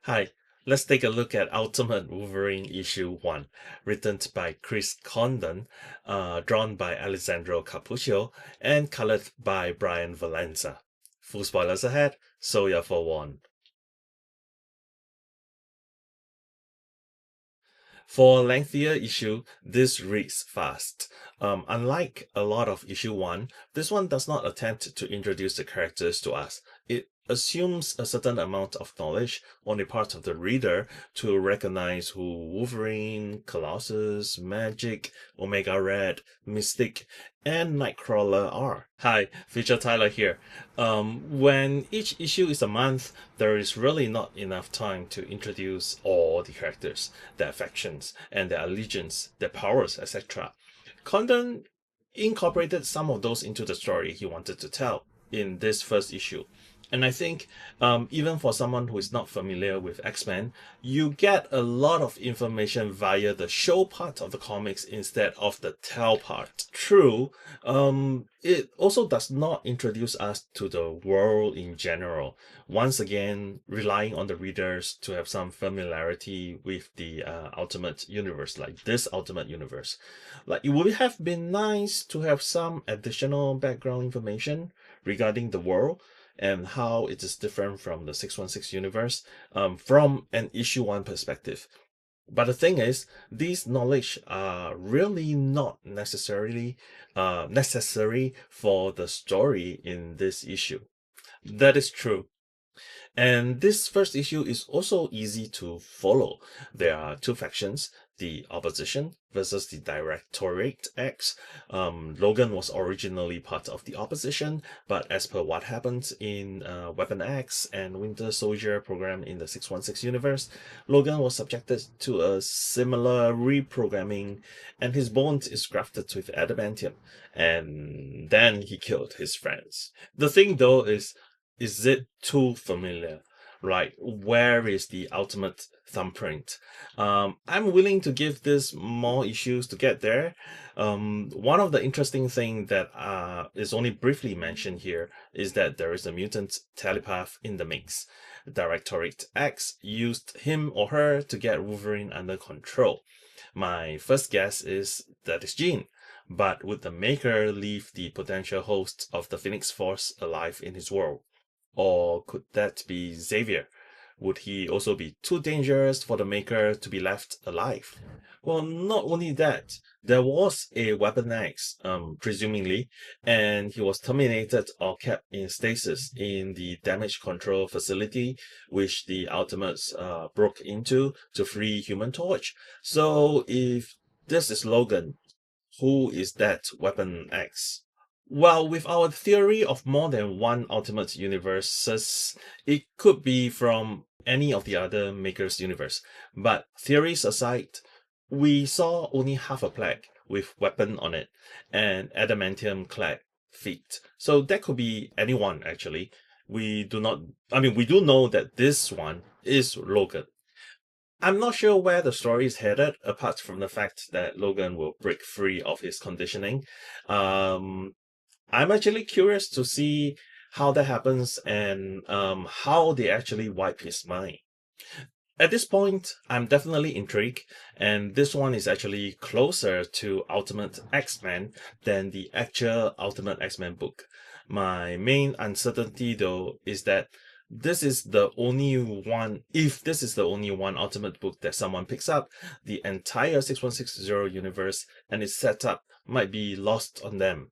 Hi, let's take a look at Ultimate Wolverine issue 1, written by Chris Condon, drawn by Alessandro Cappuccio, and colored by Bryan Valenza. Full spoilers ahead, so you're forewarned. For a lengthier issue, this reads fast. Unlike a lot of issue 1, this one does not attempt to introduce the characters to us. It assumes a certain amount of knowledge on the part of the reader to recognize who Wolverine, Colossus, Magic, Omega Red, Mystic, and Nightcrawler are. Hi, Feature Tyler here. When each issue is a month, there is really not enough time to introduce all the characters, their factions, and their allegiance, their powers, etc. Condon incorporated some of those into the story he wanted to tell in this first issue. And I think even for someone who is not familiar with X-Men, you get a lot of information via the show part of the comics instead of the tell part. True, it also does not introduce us to the world in general. Once again, relying on the readers to have some familiarity with the Ultimate Universe, like this Ultimate Universe. Like, it would have been nice to have some additional background information regarding the world and how it is different from the 616 universe from an issue 1 perspective. But the thing is, these knowledge are really not necessarily necessary for the story in this issue. That is true. And this first issue is also easy to follow. There are two factions, the opposition versus the Directorate X. Logan was originally part of the opposition, but as per what happens in Weapon X and Winter Soldier program in the 616 universe, Logan was subjected to a similar reprogramming, and his bones is grafted with adamantium, and then he killed his friends. The thing though is it too familiar? Right, where is the ultimate thumbprint? I'm willing to give this more issues to get there. One of the interesting thing that is only briefly mentioned here is that there is a mutant telepath in the mix. Directorate X used him or her to get Wolverine under control. My first guess is that is Jean, but would the Maker leave the potential host of the Phoenix Force alive in his world? Or could that be Xavier? Would he also be too dangerous for the Maker to be left alive? Well, not only that, there was a Weapon X, presumably, and he was terminated or kept in stasis in the damage control facility, which the Ultimates broke into to free Human Torch. So if this is Logan, who is that Weapon X? Well, with our theory of more than one ultimate universes, it could be from any of the other Maker's universe. But theories aside, we saw only half a plaque with weapon on it and adamantium clad feet. So that could be anyone actually. We do not, we do know that this one is Logan. I'm not sure where the story is headed, apart from the fact that Logan will break free of his conditioning. Um, I'm actually curious to see how that happens and how they actually wipe his mind. At this point, I'm definitely intrigued, and this one is actually closer to Ultimate X-Men than the actual Ultimate X-Men book. My main uncertainty, though, is that this is the only one, if this is the only one Ultimate book that someone picks up, the entire 6160 universe and its setup might be lost on them.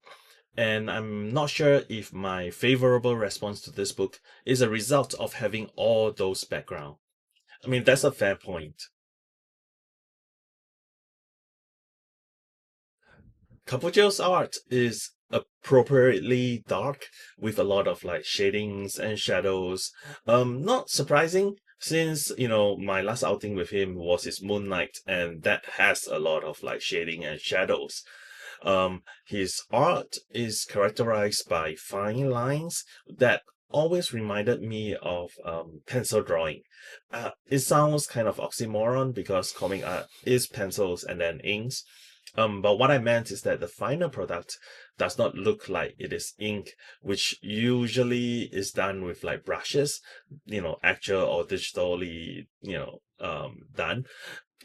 And I'm not sure if my favorable response to this book is a result of having all those background. That's a fair point. Cappuccio's art is appropriately dark with a lot of like shadings and shadows. Not surprising since, my last outing with him was his Moon Knight, and that has a lot of like shading and shadows. His art is characterized by fine lines that always reminded me of pencil drawing. It sounds kind of oxymoron because comic art is pencils and then inks. But what I meant is that the final product does not look like it is ink, which usually is done with like brushes, actual or digitally, done.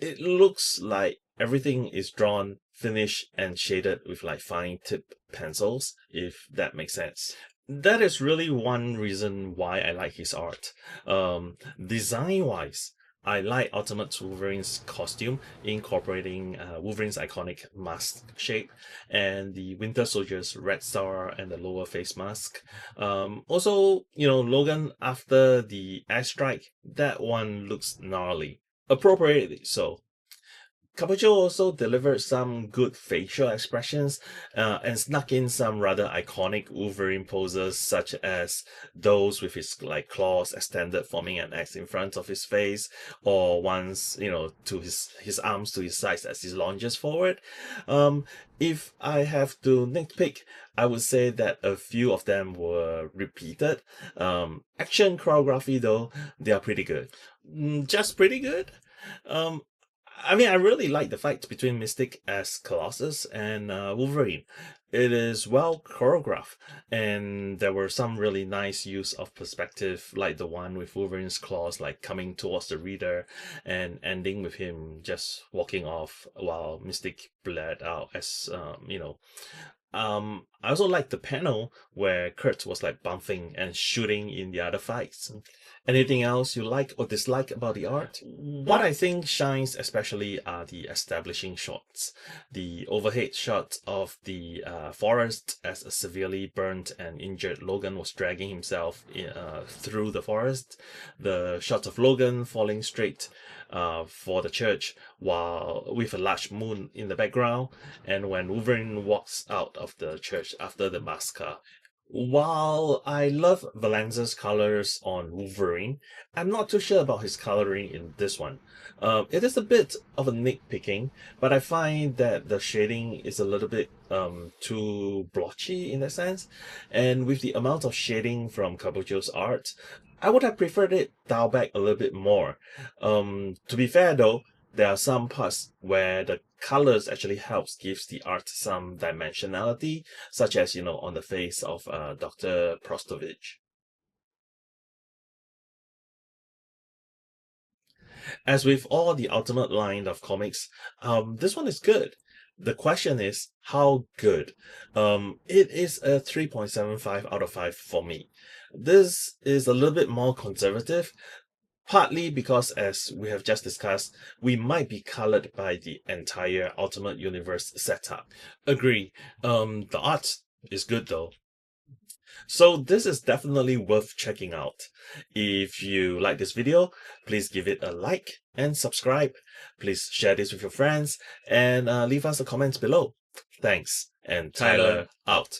It looks like everything is drawn, finished, and shaded with like fine tip pencils, if that makes sense. That is really one reason why I like his art. Design wise, I like Ultimate Wolverine's costume, incorporating Wolverine's iconic mask shape and the Winter Soldier's red star and the lower face mask. Also, Logan after the airstrike, that one looks gnarly. Appropriately so. Cappuccio also delivered some good facial expressions and snuck in some rather iconic Wolverine poses, such as those with his like claws extended, forming an X in front of his face, or ones to his arms to his sides as he lunges forward. If I have to nitpick, I would say that a few of them were repeated. Action choreography though, they are pretty good. Just pretty good. Um, I really like the fight between Mystic as Colossus and Wolverine. It is well choreographed, and there were some really nice use of perspective, like the one with Wolverine's claws like coming towards the reader, and ending with him just walking off while Mystic bled out as I also like the panel where Kurt was like bumping and shooting in the other fights. Anything else you like or dislike about the art? What I think shines especially are the establishing shots. The overhead shot of the forest as a severely burnt and injured Logan was dragging himself through the forest. The shot of Logan falling straight for the church while with a large moon in the background, and when Wolverine walks out of the church after the massacre. While I love Valenza's colors on Wolverine, I'm not too sure about his coloring in this one. It is a bit of a nitpicking, but I find that the shading is a little bit too blotchy in that sense. And with the amount of shading from Cappuccio's art, I would have preferred it dialed back a little bit more. To be fair though, there are some parts where the colors actually helps gives the art some dimensionality, such as on the face of Dr. Prostovich. As with all the Ultimate line of comics, this one is good. The question is how good. It is a 3.75 out of 5 for me. This is a little bit more conservative, partly because, as we have just discussed, we might be colored by the entire Ultimate Universe setup. Agree. The art is good though. So this is definitely worth checking out. If you like this video, please give it a like and subscribe. Please share this with your friends and leave us a comment below. Thanks, and Tyler out.